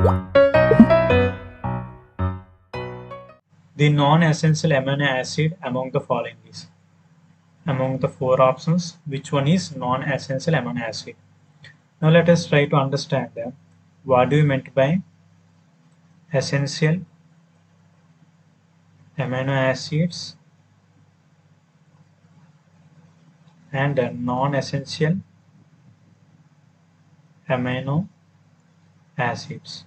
The non-essential amino acid among the following is, among the four options, which one is non-essential amino acid? Now let us try to understand them. What do you meant by essential amino acids and non-essential amino acids?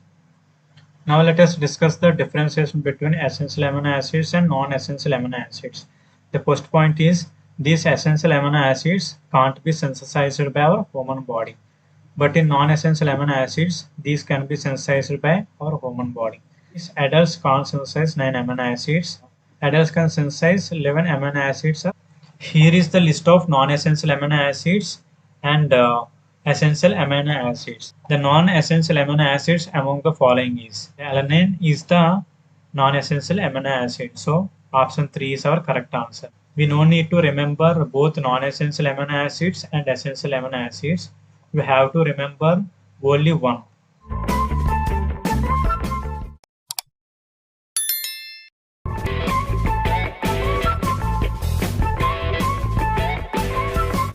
Now let us discuss the differentiation between essential amino acids and non-essential amino acids. The first point is these essential amino acids can't be synthesized by our human body. But in non-essential amino acids, these can be synthesized by our human body. Adults can't synthesize 9 amino acids. Adults can synthesize 11 amino acids. Here is the list of non-essential amino acids and essential amino acids. The non-essential amino acids among the following is alanine is the non-essential amino acid. So option 3 is our correct answer. We no need to remember both non-essential amino acids and essential amino acids. We have to remember only one.